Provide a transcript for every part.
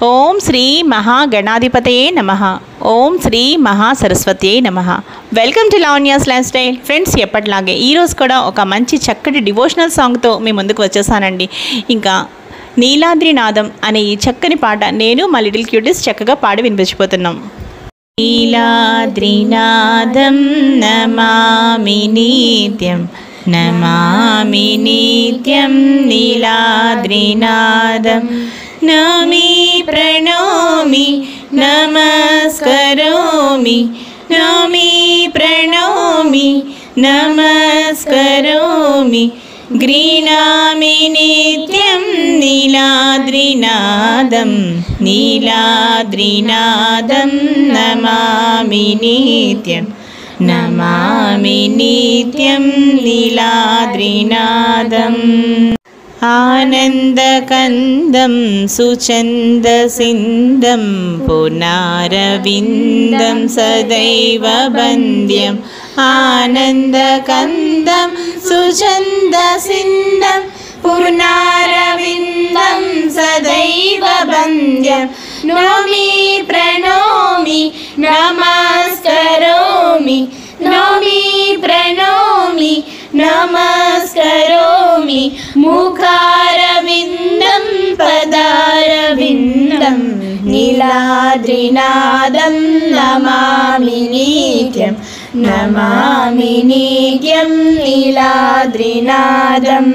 ఓం శ్రీ మహాగణాధిపతయే నమః. ఓం శ్రీ మహాసరస్వతయే నమః. Welcome to Lavanya's life style. Friends, ఎప్పటిలాగే ఈరోజు కూడా ఒక మంచి చక్కటి డివోషనల్ సాంగ్తో మీ ముందుకు వచ్చేసానండి. ఇంకా నీలాద్రినాదం అనే ఈ చక్కని పాట నేను మా లిటిల్ క్యూటీస్ చక్కగా పాడి వినిపించిపోతున్నాం. నీలాద్రినాదం నమామి నిత్యం, నమామి నిత్యం నీలాద్రినాదం. Nami ప్రణోమి నమస్కరోమి, Nami ప్రణోమి నమస్కరోమి. గృహ్ణామి నిత్యం నీలాద్రినాదం, నీలాద్రినాదం నమామి నిత్యం, నమామి నిత్యం నీలాద్రినాదం. ఆనందకందం సుచందసిందం పునారవిందం సదైవ వంద్యం. ఆనందకందం సుచందసిందం పునారవిందం సదైవ వంద్యం. నోమి ప్రణోమి నమస్కరోమి, నోమి ప్రణోమి నమస్కరోమి. ముఖారవిందం పదారవిందం నీలాద్రినాదం. నమామి నిత్యం, నమామి నిత్యం నీలాద్రినాదం.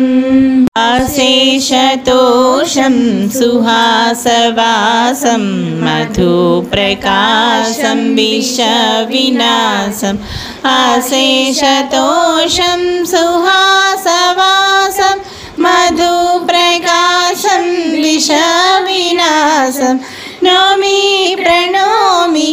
అశేషతోషం సుహాసవాసం మధుప్రకాశం విషవినాశం. అశేషతోషం సుహాసవాసం మధుప్రకాశం విషవినాశం. నోమి ప్రణోమి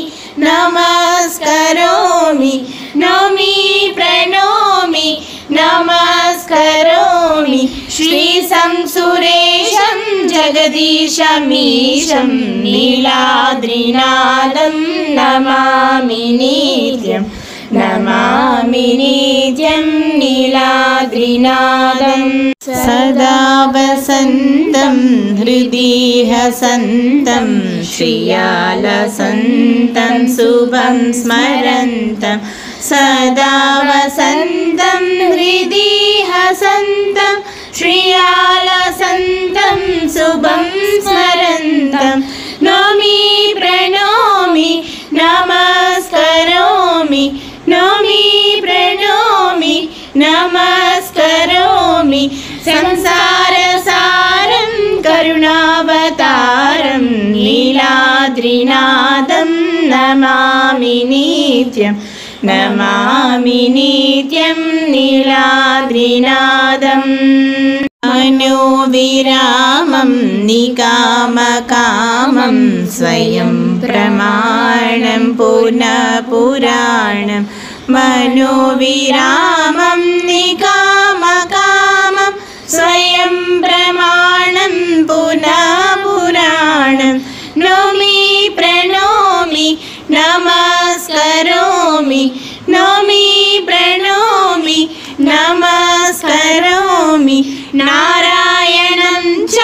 నమస్కరోమి, నోమి ప్రణోమి నమస్కరోమి. శ్రీ సంసురేశం జగదీశమీశం నీలాద్రినాదం. నమామి నిత్యం, నమామి నిత్యం నీలాద్రినాదం. సదా వసంతం హృది హసంతం శ్రియాలసంతం శుభం స్మరంతం. సదా వసంతం హృది హసంతం శ్రియాలసంతం శుభం స్మరంతం. నోమి ప్రణోమి నమస్కరోమి, నోమి ప్రణోమి నమస్కరోమి. సంసారసారం కరుణావతారం నీలాద్రినాదం. నమామి నిత్యం, నమామి నిత్యం నీలాద్రినాదం. మనోవిరామం నికామకామం స్వయం ప్రమాణం పునఃపురాణం. మనోవిరామం నికామకామం స్వయం ప్రమాణం పునఃపురాణం. నోమి ప్రణోమి నమస్కరోమి, నోమి ప్రణోమి నమస్కరోమి. నారాయణం చ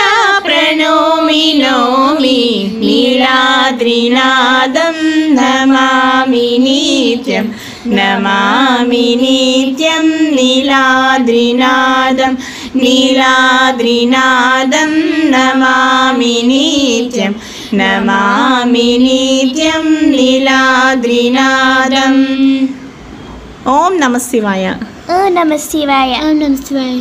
ప్రణోమి నోమి నీలాద్రినాదం. నమామి నిత్యం, నమామి నిత్యం నీలాద్రినాదం, నీలాద్రినాదం. నమామి నిత్యం, నమామి నిత్యం నీలాద్రినాదం. ఓం నమః శివాయ. ఓం నమః శివాయ. ఓం నమః శివాయ.